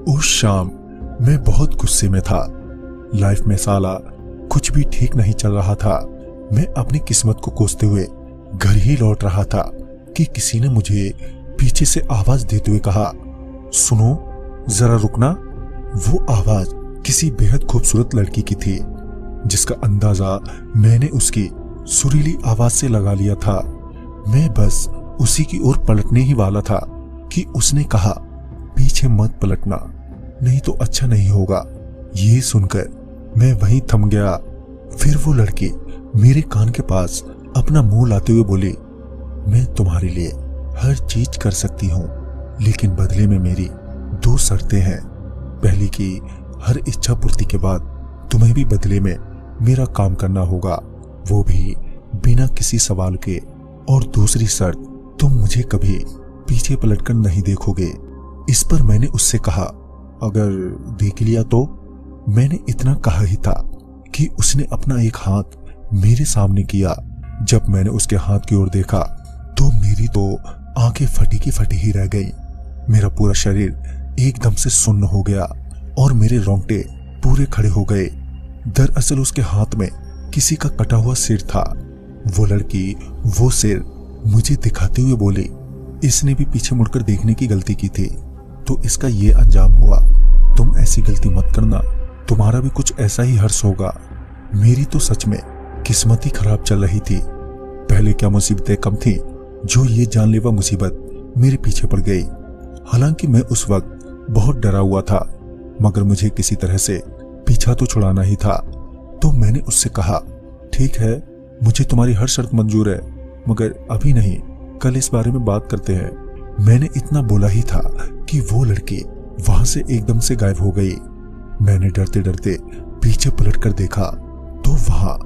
उस शाम मैं बहुत गुस्से में था। लाइफ में साला कुछ भी ठीक नहीं चल रहा था। मैं अपनी किस्मत को कोसते हुए घर ही लौट रहा था कि किसी ने मुझे पीछे से आवाज देते हुए कहा, सुनो जरा रुकना। वो आवाज किसी बेहद खूबसूरत लड़की की थी, जिसका अंदाजा मैंने उसकी सुरीली आवाज से लगा लिया था। मैं बस उसी की ओर पलटने ही वाला था कि उसने कहा, पीछे मत पलटना, नहीं तो अच्छा नहीं होगा। ये सुनकर मैं वहीं थम गया। फिर वो लड़की मेरे कान के पास अपना मुंह लाते हुए बोली, मैं तुम्हारे लिए हर चीज कर सकती हूँ, लेकिन बदले में मेरी 2 शर्तें हैं। पहली की हर इच्छा पूर्ति के बाद तुम्हें भी बदले में मेरा काम करना होगा, वो भी बिना किसी सवाल के। और दूसरी शर्त, तुम मुझे कभी पीछे पलटकर नहीं देखोगे। इस पर मैंने उससे कहा, अगर देख लिया तो? मैंने इतना कहा ही था कि उसने अपना एक हाथ मेरे सामने किया। जब मैंने उसके हाथ की ओर देखा तो मेरी तो आंखें फटी की फटी ही रह गई। मेरा पूरा शरीर एकदम से सुन्न हो गया और मेरे रोंगटे पूरे खड़े हो गए। दरअसल उसके हाथ में किसी का कटा हुआ सिर था। वो लड़की वो सिर मुझे दिखाते हुए बोली, इसने भी पीछे मुड़कर देखने की गलती की थी, तो इसका ये अंजाम हुआ। तुम ऐसी गलती मत करना, तुम्हारा भी कुछ ऐसा ही हर्ष होगा। मेरी तो सच में किस्मत ही खराब चल रही थी। पहले क्या मुसीबतें कम थी जो ये जानलेवा मुसीबत मेरे पीछे पड़ गई। हालांकि मैं उस वक्त बहुत डरा हुआ था, मगर मुझे किसी तरह से पीछा तो छुड़ाना ही था। तो मैंने उससे कहा, ठीक है, मुझे तुम्हारी हर शर्त मंजूर है, मगर अभी नहीं, कल इस बारे में बात करते हैं। मैंने इतना बोला ही था कि वो लड़की वहां से एकदम से गायब हो गई। मैंने डरते डरते पीछे पलट कर देखा तो वहां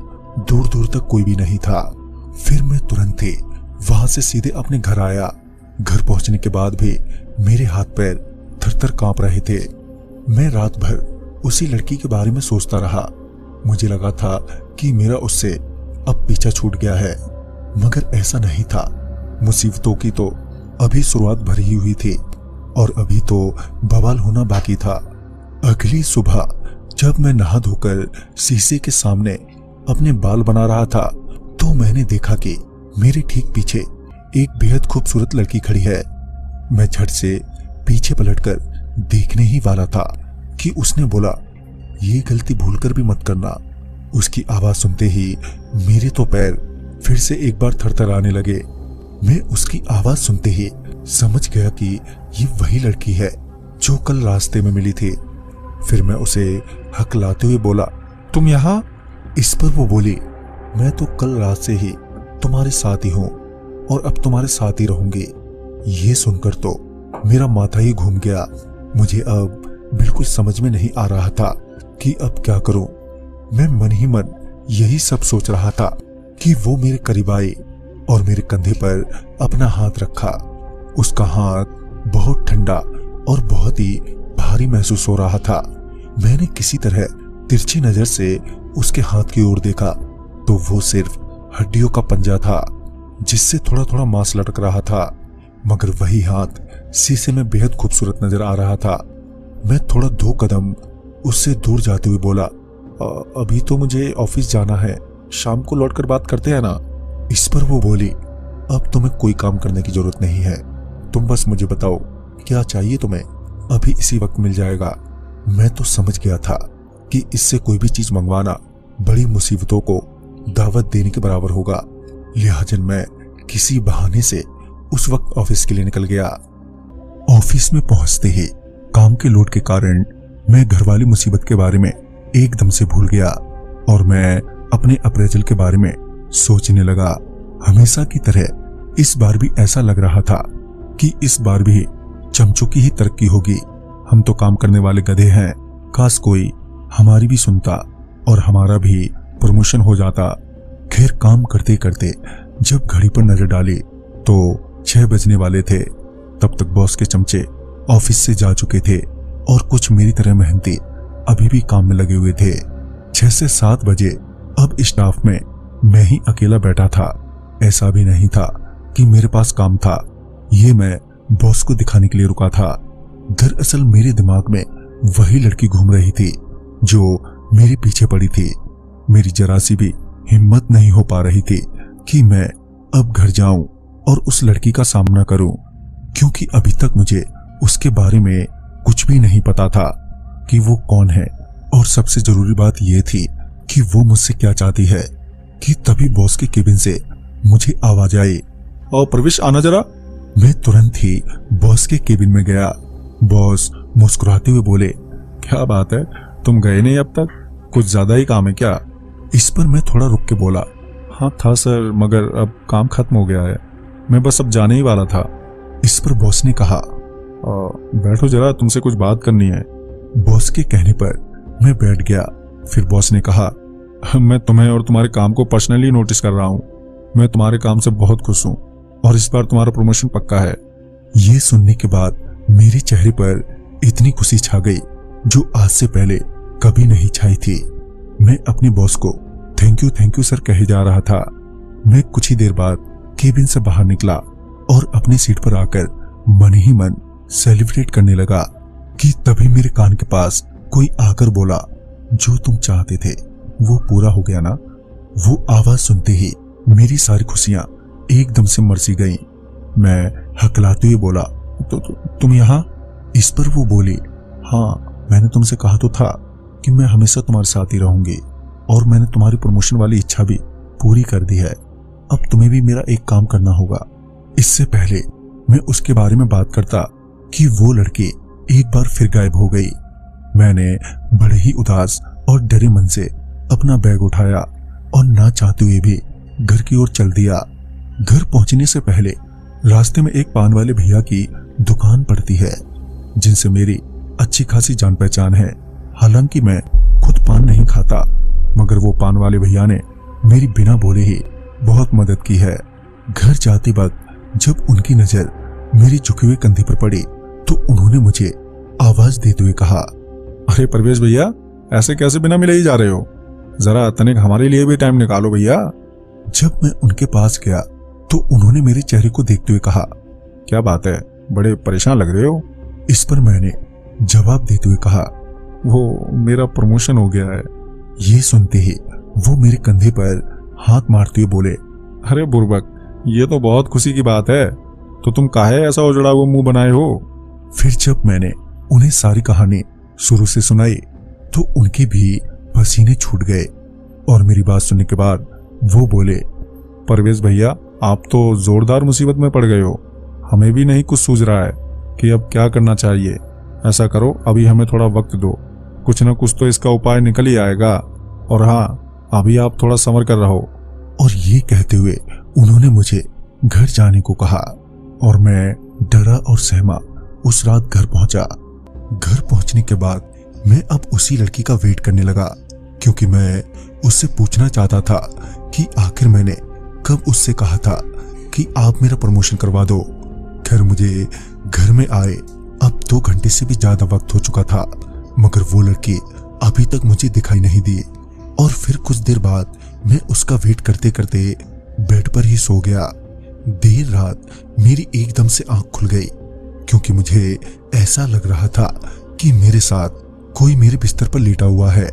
दूर दूर तक कोई भी नहीं था। फिर मैं तुरंत ही वहां से सीधे अपने घर आया। घर पहुंचने के बाद भी मेरे हाथ पैर थर-थर कांप रहे थे। मैं रात भर उसी लड़की के बारे में सोचता रहा। मुझे लगा था कि मेरा उससे अब पीछा छूट गया है, मगर ऐसा नहीं था। मुसीबतों की तो अभी शुरुआत भरी हुई थी और अभी तो बवाल होना बाकी था। अगली सुबह जब मैं नहा धोकर शीशे के सामने अपने बाल बना रहा था तो मैंने देखा कि मेरे ठीक पीछे एक बेहद खूबसूरत लड़की खड़ी है। मैं झट से पीछे पलटकर देखने ही वाला था कि उसने बोला, ये गलती भूलकर भी मत करना। उसकी आवाज सुनते ही मेरे तो पैर फिर से एक बार थरथराने लगे। मैं उसकी आवाज सुनते ही समझ गया कि ये वही लड़की है जो कल रास्ते में मिली थी। फिर मैं उसे हकलाते हुए बोला, तुम यहाँ? इस पर वो बोली, मैं तो कल रात से ही तुम्हारे साथ ही हूँ और अब तुम्हारे साथ ही रहूंगी। ये सुनकर तो मेरा माथा ही घूम गया। मुझे अब बिल्कुल समझ में नहीं आ रहा था कि अब क्या करूं। मैं मन ही मन यही सब सोच रहा था कि वो मेरे करीब आई और मेरे कंधे पर अपना हाथ रखा। उसका हाथ बहुत ठंडा और बहुत ही भारी महसूस हो रहा था। मैंने किसी तरह तिरछी नजर से उसके हाथ की ओर देखा तो वो सिर्फ हड्डियों का पंजा था, जिससे थोड़ा थोड़ा मांस लटक रहा था, मगर वही हाथ शीशे में बेहद खूबसूरत नजर आ रहा था। मैं थोड़ा 2 कदम उससे दूर जाते हुए बोला, अभी तो मुझे ऑफिस जाना है, शाम को लौटकर बात करते हैं ना। इस पर वो बोली, अब तुम्हें कोई काम करने की जरूरत नहीं है, तुम बस मुझे बताओ क्या चाहिए तुम्हें, अभी इसी वक्त मिल जाएगा। मैं तो समझ गया था कि इससे कोई भी चीज मंगवाना बड़ी मुसीबतों को दावत देने के बराबर होगा। लिहाजा मैं किसी बहाने से उस वक्त ऑफिस के लिए निकल गया। ऑफिस में पहुंचते ही काम के लोड के कारण मैं घरवाली मुसीबत के बारे में एकदम से भूल गया और मैं अपने अप्रेजल के बारे में सोचने लगा। हमेशा की तरह इस बार भी ऐसा लग रहा था कि इस बार भी चमचों की ही तरक्की होगी। हम तो काम करने वाले गधे हैं, काश कोई हमारी भी सुनता और हमारा भी प्रमोशन हो जाता। खैर काम करते करते जब घड़ी पर नजर डाली तो 6 बजने वाले थे। तब तक बॉस के चमचे ऑफिस से जा चुके थे और कुछ मेरी तरह मेहनती अभी भी काम में लगे हुए थे। 6 से 7 बजे अब स्टाफ में मैं ही अकेला बैठा था। ऐसा भी नहीं था कि मेरे पास काम था, ये मैं बॉस को दिखाने के लिए रुका था। दरअसल मेरे दिमाग में वही लड़की घूम रही थी जो मेरे पीछे पड़ी थी। मेरी जरा सी भी हिम्मत नहीं हो पा रही थी कि मैं अब घर जाऊं और उस लड़की का सामना करूं, क्योंकि अभी तक मुझे उसके बारे में कुछ भी नहीं पता था कि वो कौन है। और सबसे जरूरी बात यह थी कि वो मुझसे क्या चाहती है कि तभी बॉस के केबिन से मुझे आवाज आई, और प्रवेश आना जरा। मैं तुरंत ही बॉस के केबिन में गया। बॉस मुस्कुराते हुए बोले, क्या बात है, तुम गए नहीं अब तक? कुछ ज्यादा ही काम है क्या? इस पर मैं थोड़ा रुक के बोला, हाँ था सर, मगर अब काम खत्म हो गया है, मैं बस अब जाने ही वाला था। इस पर बॉस ने कहा, बैठो जरा, तुमसे कुछ बात करनी है। बॉस के कहने पर मैं बैठ गया। फिर बॉस ने कहा, मैं तुम्हें और तुम्हारे काम को पर्सनली नोटिस कर रहा हूं। मैं तुम्हारे काम से बहुत खुश हूं और इस बार तुम्हारा प्रमोशन पक्का है। ये सुनने के बाद मेरे चेहरे पर इतनी खुशी छा गई जो आज से पहले कभी नहीं छाई थी। मैं अपने बॉस को थैंक यू सर कहे जा रहा था। मैं कुछ ही देर बाद केबिन से बाहर निकला और अपनी सीट पर आकर मन ही मन सेलिब्रेट करने लगा कि तभी मेरे कान के पास कोई आकर बोला, जो तुम चाहते थे वो पूरा हो गया ना। वो आवाज सुनते ही मेरी सारी खुशियां एकदम से मरसी गईं। मैं हकलाते हुए बोला, तुम यहाँ? इस पर वो बोली, हाँ, मैंने तुमसे कहा तो था कि मैं हमेशा तुम्हारे साथ ही रहूंगी और मैंने तुम्हारी प्रमोशन वाली इच्छा भी पूरी कर दी है। अब तुम्हें भी मेरा एक काम करना होगा। इससे पहले मैं उसके बारे में बात करता कि वो लड़की एक बार फिर गायब हो गई। मैंने बड़े ही उदास और डरे मन से अपना बैग उठाया और ना चाहते हुए भी घर की ओर चल दिया। घर पहुंचने से पहले रास्ते में एक पान वाले भैया की दुकान पड़ती है जिनसे मेरी अच्छी खासी जान पहचान है। हालांकि मैं खुद पान नहीं खाता, मगर वो पान वाले भैया ने मेरी बिना बोले ही बहुत मदद की है। घर जाते वक्त जब उनकी नजर मेरी झुके हुए कंधे पर पड़ी तो उन्होंने मुझे आवाज देते हुए कहा, अरे परवेश भैया, ऐसे कैसे बिना मिले ही जा रहे हो? जरा तनिक हमारे लिए भी टाइम निकालो भैया। जब मैं उनके पास गया तो उन्होंने मेरे चेहरे को देखते हुए कहा, क्या बात है, बड़े परेशान लग रहे हो? इस पर मैंने जवाब देते हुए कहा, वो मेरा प्रमोशन हो गया है। ये सुनते ही वो मेरे कंधे पर हाथ मारते हुए बोले, अरे बुर्बक, ये तो बहुत खुशी की बात है, तो तुम काहे ऐसा उजड़ा हुआ मुंह बनाए हो? फिर जब मैंने उन्हें सारी कहानी शुरू से सुनाई तो उनके भी पसीने छूट गए और मेरी बात सुनने के बाद वो बोले, परवेश भैया, आप तो जोरदार मुसीबत में पड़ गए हो। हमें भी नहीं कुछ सूझ रहा है कि अब क्या करना चाहिए। ऐसा करो, अभी हमें थोड़ा वक्त दो, कुछ ना कुछ तो इसका उपाय निकल ही आएगा। और हाँ, अभी आप थोड़ा संभल कर रहो। और ये कहते हुए उन्होंने मुझे घर जाने को कहा और मैं डरा और सहमा उस रात घर पहुंचा। घर पहुंचने के बाद मैं अब उसी लड़की का वेट करने लगा, क्योंकि मैं उससे पूछना चाहता था कि आखिर मैंने कब उससे कहा था कि आप मेरा प्रमोशन करवा दो। खैर, मुझे घर में आए अब 2 घंटे से भी ज्यादा वक्त हो चुका था, मगर वो लड़की अभी तक मुझे दिखाई नहीं दी। और फिर कुछ देर बाद मैं उसका वेट करते करते बेड पर ही सो गया। देर रात मेरी एकदम से आंख खुल गई, क्योंकि मुझे ऐसा लग रहा था कि मेरे साथ कोई मेरे बिस्तर पर लेटा हुआ है।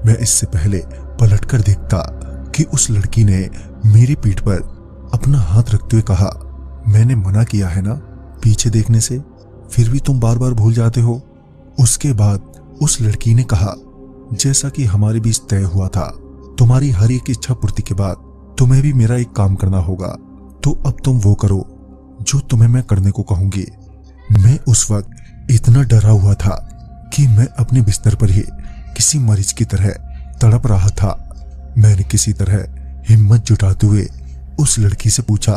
मैं इससे पहले पलटकर देखता कि उस लड़की ने मेरी पीठ पर अपना हाथ रखते हुए कहा, मैंने मना किया है ना पीछे देखने से, फिर भी तुम बार बार भूल जाते हो। उसके बाद उस लड़की ने कहा, जैसा कि हमारे बीच तय हुआ था, तुम्हारी हर एक इच्छा पूर्ति के बाद तुम्हें भी मेरा एक काम करना होगा, तो अब तुम वो करो जो तुम्हें मैं करने को कहूंगी। मैं उस वक्त इतना डरा हुआ था कि मैं अपने बिस्तर पर ही किसी मरीज की तरह तड़प रहा था। मैंने किसी तरह हिम्मत जुटाते हुए उस लड़की से पूछा,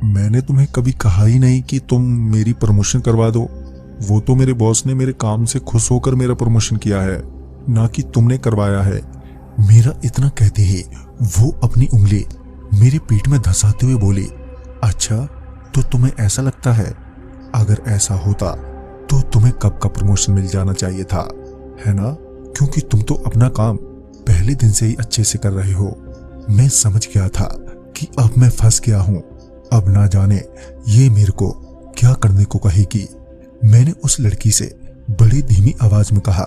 मैंने तुम्हें कभी कहा ही नहीं कि तुम मेरी प्रमोशन करवा दो। वो तो मेरे बॉस ने मेरे काम से खुश होकर मेरा प्रमोशन किया है, ना कि तुमने करवाया है। मेरा इतना कहते ही वो अपनी उंगली मेरी पीठ में धंसाते हुए बोली, अच्छा, तो तुम्हें ऐसा लगता है? अगर ऐसा होता तो तुम्हें कब का प्रमोशन मिल जाना चाहिए था, है ना? क्योंकि तुम तो अपना काम पहले दिन से ही अच्छे से कर रहे हो। मैं समझ गया था कि अब मैं फंस गया हूं। अब ना जाने ये मेरे को क्या करने को कहेगी। मैंने उस लड़की से बड़ी धीमी आवाज में कहा,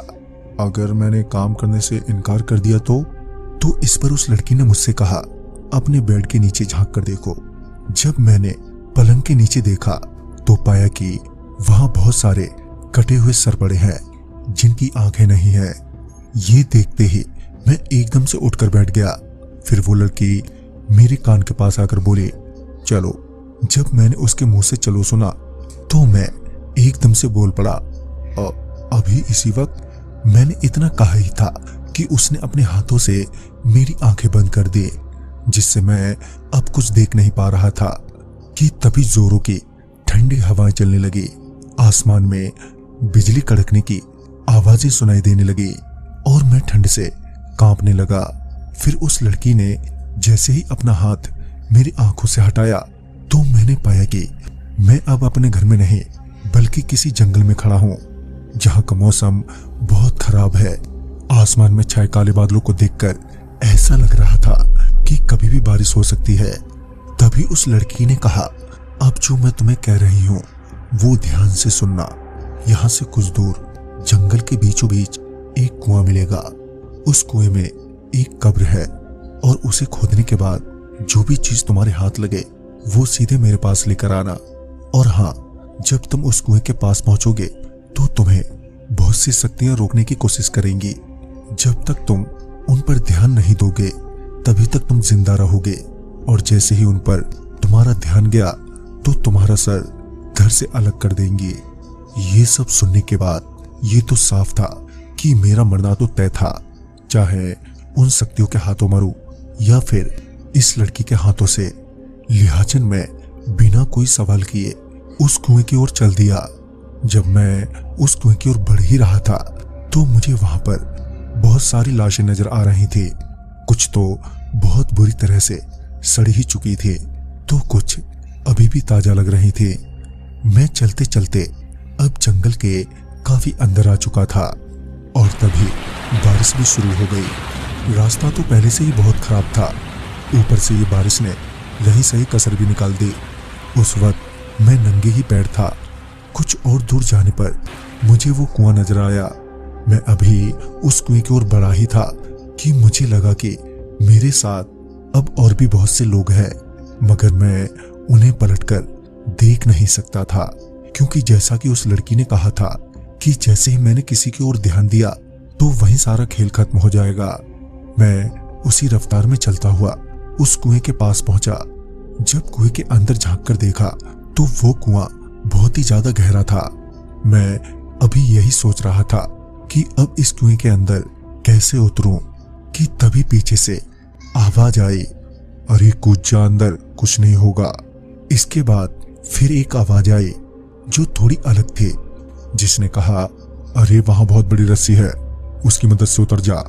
अगर मैंने काम करने से इनकार कर दिया तो इस पर उस लड़की ने मुझसे कहा, अपने बेड के नीचे झांक कर देखो। जब मैंने पलंग के नीचे देखा तो पाया कि वहां बहुत सारे कटे हुए सर पड़े हैं जिनकी आंखें नहीं है। ये देखते ही मैं एकदम से उठकर बैठ गया। फिर वो लड़की मेरे कान के पास आकर बोली, चलो। जब मैंने उसके मुंह से चलो सुना तो मैं एकदम से बोल पड़ा, अभी इसी वक्त मैंने इतना कहा ही था कि उसने अपने हाथों से मेरी आंखें बंद कर दी, जिससे मैं अब कुछ देख नहीं पा रहा था कि तभी जोरों की ठंडी हवाएं चलने लगी। आसमान में बिजली कड़कने की आवाजें सुनाई देने लगी और मैं ठंड से कांपने लगा। फिर उस लड़की ने जैसे ही अपना हाथ मेरी आंखों से हटाया तो मैंने पाया कि मैं अब अपने घर में नहीं बल्कि किसी जंगल में खड़ा हूं, जहां का मौसम बहुत खराब है। आसमान में छाए काले बादलों को देखकर ऐसा लग रहा था कि कभी भी बारिश हो सकती है। तभी उस लड़की ने कहा, अब जो मैं तुम्हें कह रही हूं वो ध्यान से सुनना। यहां से कुछ दूर जंगल के बीचों बीच एक कुआं मिलेगा। उस कुएं में एक कब्र है और उसे खोदने के बाद जो भी चीज तुम्हारे हाथ लगे वो सीधे मेरे पास लेकर आना। और हाँ, जब तुम उस कुएं के पास पहुंचोगे तो तुम्हें बहुत सी शक्तियां रोकने की कोशिश करेंगी। जब तक तुम उन पर ध्यान नहीं दोगे तभी तक तुम जिंदा रहोगे, और जैसे ही उन पर तुम्हारा ध्यान गया तो तुम्हारा सर घर से अलग कर देंगी। ये सब सुनने के बाद ये तो साफ था कि मेरा मरना तो तय था, चाहे उन शक्तियों के हाथों मरूं या फिर इस लड़की के हाथों से। लिहाजन मैं बिना कोई सवाल किए उस कुएं की ओर चल दिया। जब मैं उस कुएं की ओर बढ़ ही रहा था तो मुझे वहां पर बहुत सारी लाशें नजर आ रही थी। कुछ तो बहुत बुरी तरह से सड़ी ही चुकी थी तो कुछ अभी भी ताजा लग रही थी। मैं चलते चलते अब जंगल के काफी अंदर आ चुका था और तभी बारिश भी शुरू हो गई। रास्ता तो पहले से ही बहुत खराब था, ऊपर से ये बारिश ने रही सही कसर भी निकाल दी। उस वक्त मैं नंगे ही पैर था। कुछ और दूर जाने पर मुझे वो कुआं नजर आया। मैं अभी उस कुएं की ओर बढ़ा ही था कि मुझे लगा कि मेरे साथ अब और भी बहुत से लोग हैं, मगर मैं उन्हें पलटकर देख नहीं सकता था, क्योंकि जैसा कि उस लड़की ने कहा था कि जैसे ही मैंने किसी की ओर ध्यान दिया तो वहीं सारा खेल खत्म हो जाएगा। मैं उसी रफ्तार में चलता हुआ उस कुएं के पास पहुंचा। जब कुएं के अंदर झांक कर देखा तो वो कुआं बहुत ही ज्यादा गहरा था। मैं अभी यही सोच रहा था कि अब इस कुएं के अंदर कैसे उतरूं कि तभी पीछे से आवाज आई, अरे कूद जा अंदर, कुछ नहीं होगा। इसके बाद फिर एक आवाज आई जो थोड़ी अलग थी, जिसने कहा, अरे वहां बहुत बड़ी रस्सी है, उसकी मदद से उतर जा।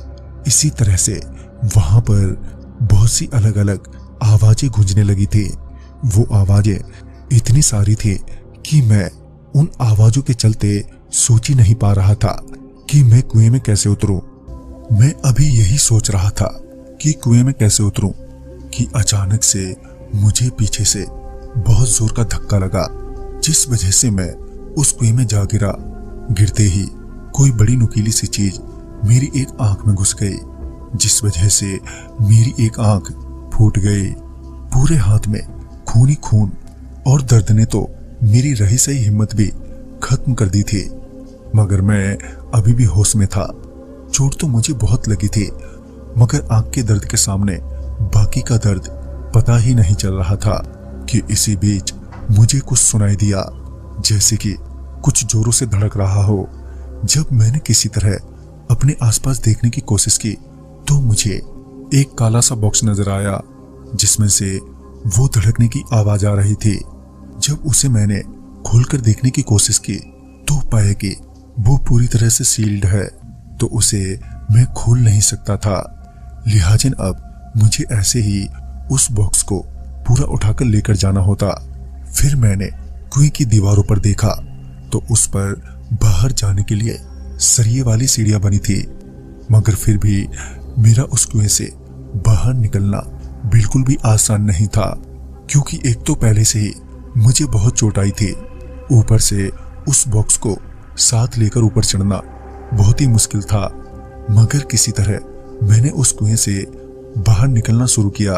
इसी तरह से वहां पर बहुत सी अलग अलग आवाजें गूंजने लगी थी। वो आवाजें इतनी सारी थी कि मैं उन आवाजों के चलते सोच ही नहीं पा रहा था कि मैं कुएं में कैसे उतरूं। मैं अभी यही सोच रहा था कि कुएं में कैसे उतरूं कि अचानक से मुझे पीछे से बहुत जोर का धक्का लगा, जिस वजह से मैं उस कुएं में जा गिरा। गिरते ही कोई बड़ी नुकीली सी चीज मेरी एक आंख में घुस गई, जिस वजह से मेरी एक आंख फूट गई। पूरे हाथ में खून ही खून, और दर्द ने तो मेरी रही सही हिम्मत भी खत्म कर दी थी। मगर मैं अभी भी होश में था। चोट तो मुझे बहुत लगी थी, मगर आंख के दर्द के सामने बाकी का दर्द पता ही नहीं चल रहा था कि इसी बीच मुझे कुछ सुनाई दिया, जैसे कि कुछ जोरों से धड़क रहा हो। जब मैंने किसी तरह अपने आसपास देखने की कोशिश की तो मुझे एक काला सा बॉक्स नजर आया, जिसमें से वो धड़कने की आवाज आ रही थी। जब उसे मैंने खोलकर देखने की कोशिश की तो पाया कि वो पूरी तरह से सील्ड है, तो उसे मैं खोल नहीं सकता था। लिहाजन अब मुझे ऐसे ही उस बॉक्स को पूरा उठाकर लेकर जाना होता। फिर मैंने कुएं की दीवारों पर देखा तो उस पर बाहर जाने के लिए सरिये वाली सीढ़ियां बनी थी, मगर फिर भी मेरा उस कुएं से बाहर निकलना बिल्कुल भी आसान नहीं था, क्योंकि एक तो पहले से ही मुझे बहुत चोट आई थी, ऊपर से उस बॉक्स को साथ लेकर ऊपर चढ़ना बहुत ही मुश्किल था, मगर किसी तरह मैंने उस कुएं से बाहर निकलना शुरू किया।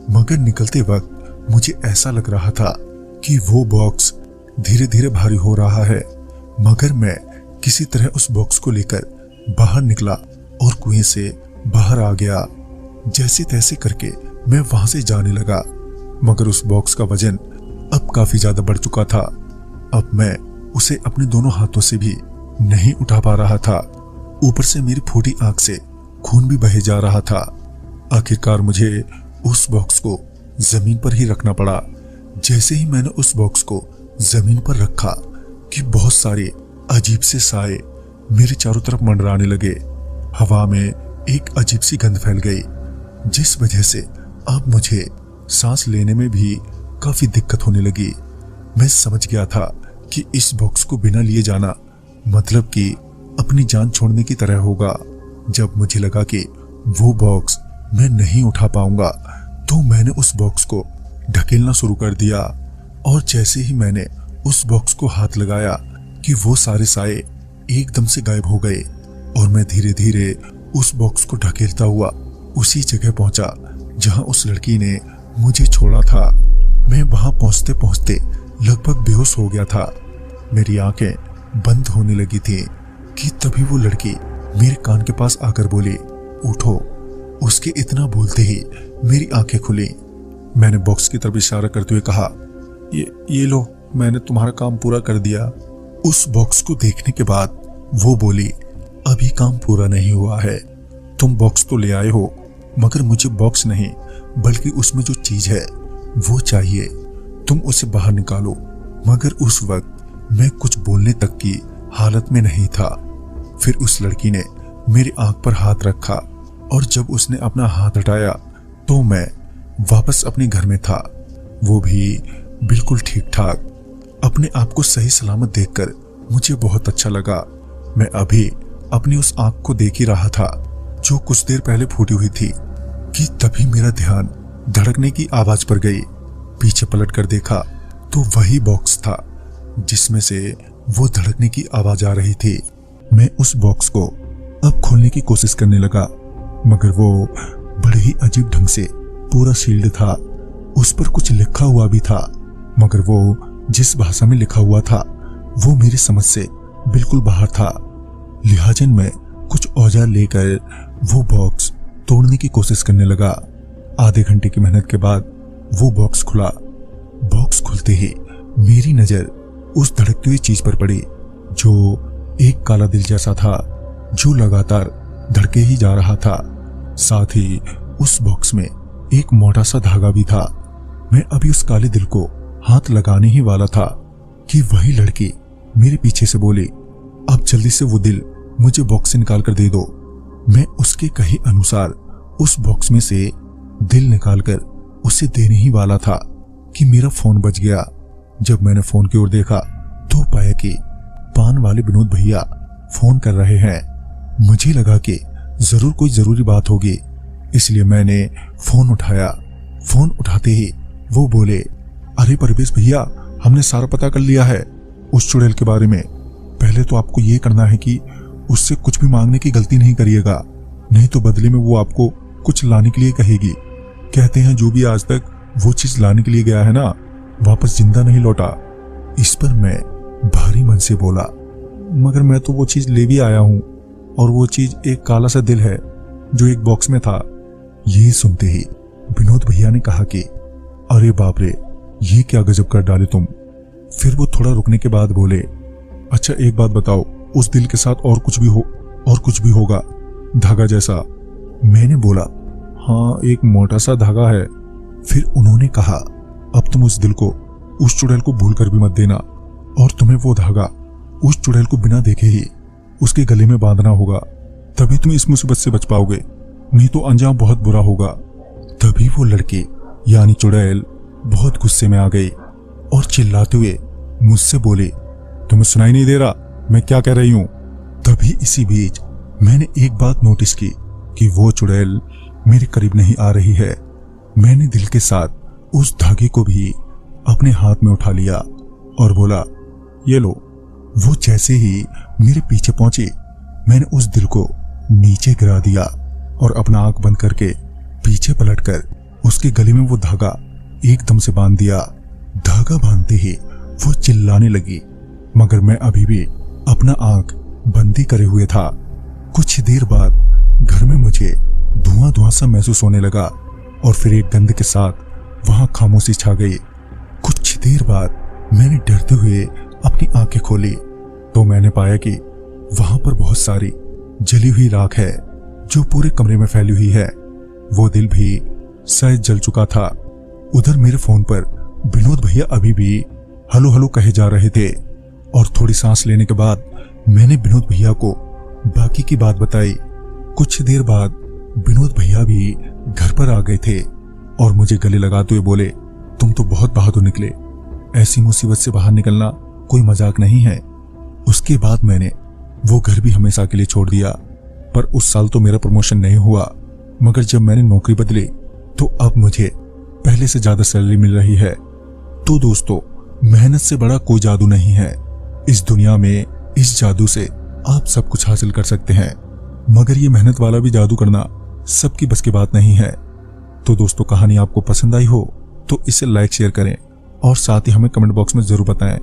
मगर निकलते वक्त मुझे ऐसा लग रहा था कि वो बॉक्स धीरे धीरे भारी हो रहा है, मगर मैं किसी तरह उस बॉक्स को लेकर बाहर निकला और कुएं से बाहर आ गया। जैसे तैसे करके मैं वहां से जाने लगा, मगर उस बॉक्स का वजन अब काफी ज्यादा बढ़ चुका था। अब मैं उसे अपने दोनों हाथों से भी नहीं उठा पा रहा था। ऊपर से मेरी फूटी आंख से खून भी बहे जा रहा था। आखिरकार मुझे उस बॉक्स को जमीन पर ही रखना पड़ा। जैसे ही मैंने उस बॉक्स को जमीन पर रखा कि बहुत सारे अजीब से साए मेरे चारों तरफ मंडराने लगे। हवा में एक अजीब सी गंध फैल गई, जिस वजह से अब मुझे सांस लेने में भी काफी दिक्कत होने लगी। मैं समझ गया था कि इस बॉक्स को बिना लिए जाना मतलब कि अपनी जान छोड़ने की तरह होगा। जब मुझे लगा कि वो बॉक्स मैं नहीं उठा पाऊंगा, तो मैंने उस बॉक्स को ढकेलना शुरू कर दिया। और जैसे ही मैंने उस बॉक्स को हाथ लगाया कि वो सारे साए एकदम से गायब हो गए और मैं धीरे धीरे उस बॉक्स को ढकेलता हुआ उसी जगह पहुंचा जहां उस लड़की ने मुझे छोड़ा था। मैं वहां पहुंचते पहुंचते लगभग बेहोश हो गया था। मेरी आंखें बंद होने लगी थी कि तभी वो लड़की मेरे कान के पास आकर बोली, उठो। उसके इतना बोलते ही मेरी आंखें खुली। मैंने बॉक्स की तरफ इशारा करते हुए कहा, ये लो, मैंने तुम्हारा काम पूरा कर दिया। उस बॉक्स को देखने के बाद वो बोली, अभी काम पूरा नहीं हुआ है। तुम बॉक्स तो ले आए हो, मगर मुझे बॉक्स नहीं बल्कि उसमें जो चीज है वो चाहिए। तुम उसे बाहर निकालो। मगर उस वक्त मैं कुछ बोलने तक की हालत में नहीं था। फिर उस लड़की ने मेरी आंख पर हाथ रखा और जब उसने अपना हाथ हटाया तो मैं वापस अपने घर में था, वो भी बिल्कुल ठीक ठाक। अपने आप को सही सलामत देखकर मुझे बहुत अच्छा लगा। मैं अभी अपनी उस आंख को देख ही रहा था जो कुछ देर पहले फूटी हुई थी कि तभी मेरा ध्यान धड़कने की आवाज पर गई। पीछे पलट कर देखा तो वही बॉक्स था जिसमें से वो धड़कने की आवाज आ रही थी। मैं उस बॉक्स को अब खोलने की कोशिश करने लगा, मगर वो बड़े ही अजीब ढंग से पूरा सील्ड था। उस पर कुछ लिखा हुआ भी था, मगर वो जिस भाषा में लिखा हुआ था वो मेरी समझ से बिल्कुल बाहर था। लिहाजन मैं कुछ औजार लेकर वो बॉक्स तोड़ने की कोशिश करने लगा। आधे घंटे की मेहनत के बाद वो बॉक्स खुला। बॉक्स खुलते ही मेरी नजर उस धड़कती हुई चीज पर पड़ी जो एक काला दिल जैसा था, जो लगातार धड़के ही जा रहा था। साथ ही उस बॉक्स में एक मोटा सा धागा भी था। मैं अभी उस काले दिल को हाथ लगाने ही वाला था कि वही लड़की मेरे पीछे से बोली, अब जल्दी से वो दिल मुझे बॉक्स से निकाल कर दे दो। मैं उसके कहे अनुसार उस बॉक्स में से दिल निकालकर उसे देने ही वाला था कि मेरा फोन बज गया। जब मैंने फोन की ओर देखा तो पाया कि पान वाले विनोद भैया फोन कर रहे हैं। मुझे लगा कि जरूर कोई जरूरी बात होगी, इसलिए मैंने फोन उठाया। फोन उठाते ही वो बोले, अरे परवेश भैया, हमने सारा पता कर लिया है उस चुड़ैल के बारे में। पहले तो आपको ये करना है कि उससे कुछ भी मांगने की गलती नहीं करिएगा, नहीं तो बदले में वो आपको कुछ लाने के लिए कहेगी। कहते हैं जो भी आज तक वो चीज लाने के लिए गया है ना, वापस जिंदा नहीं लौटा। इस पर मैं भारी मन से बोला, मगर मैं तो वो चीज ले भी आया हूं, और वो चीज एक काला सा दिल है जो एक बॉक्स में था। ये सुनते ही विनोद भैया ने कहा कि अरे बाप रे, ये क्या गजब कर डाले तुम। फिर वो थोड़ा रुकने के बाद बोले, अच्छा एक बात बताओ, उस दिल के साथ और कुछ भी होगा धागा जैसा? मैंने बोला, हाँ एक मोटा सा धागा है। फिर उन्होंने कहा, अब तुम उस दिल को उस चुड़ैल को भूल कर भी मत देना, और तुम्हें वो धागा उस चुड़ैल को बिना देखे ही उसके गले में बांधना होगा, तभी तुम इस मुसीबत से बच पाओगे, नहीं तो अंजाम बहुत बुरा होगा। तभी वो लड़की यानी चुड़ैल बहुत गुस्से में आ गई और चिल्लाते हुए मुझसे बोली, तुम्हें सुनाई नहीं दे रहा मैं क्या कह रही हूं? तभी इसी बीच मैंने एक बात नोटिस की कि वो चुड़ैल मेरे करीब नहीं आ रही है। मैंने दिल के साथ उस धागे को भी अपने हाथ में उठा लिया और बोला, ये लो, वो जैसे ही मेरे पीछे पहुंची, मैंने उस दिल को नीचे गिरा दिया और अपना आंख बंद करके पीछे पलटकर उसके गले में वो धागा एकदम से बांध दिया। धागा बांधते ही वो चिल्लाने लगी, मगर मैं अभी भी अपना आंख बंदी करे हुए था। कुछ देर बाद घर में मुझे धुआं धुआं सा महसूस होने लगा और फिर एक गंध के साथ वहां खामोशी छा गई। कुछ देर बाद मैंने डरते हुए अपनी आंखें खोली तो मैंने पाया कि वहां पर बहुत सारी जली हुई राख है जो पूरे कमरे में फैली हुई है। वो दिल भी शायद जल चुका था। उधर मेरे फोन पर विनोद भैया अभी भी हेलो हेलो कहे जा रहे थे और थोड़ी सांस लेने के बाद मैंने विनोद भैया को बाकी की बात बताई। कुछ देर बाद विनोद भैया भी घर पर आ गए थे और मुझे गले लगाते हुए बोले, तुम तो बहुत बहादुर निकले, ऐसी मुसीबत से बाहर निकलना कोई मजाक नहीं है। उसके बाद मैंने वो घर भी हमेशा के लिए छोड़ दिया। पर उस साल तो मेरा प्रमोशन नहीं हुआ, मगर जब मैंने नौकरी बदली तो अब मुझे पहले से ज्यादा सैलरी मिल रही है। तो दोस्तों, मेहनत से बड़ा कोई जादू नहीं है इस दुनिया में। इस जादू से आप सब कुछ हासिल कर सकते हैं, मगर ये मेहनत वाला भी जादू करना सबकी बस की बात नहीं है। तो दोस्तों, कहानी आपको पसंद आई हो तो इसे लाइक शेयर करें और साथ ही हमें कमेंट बॉक्स में जरूर बताएं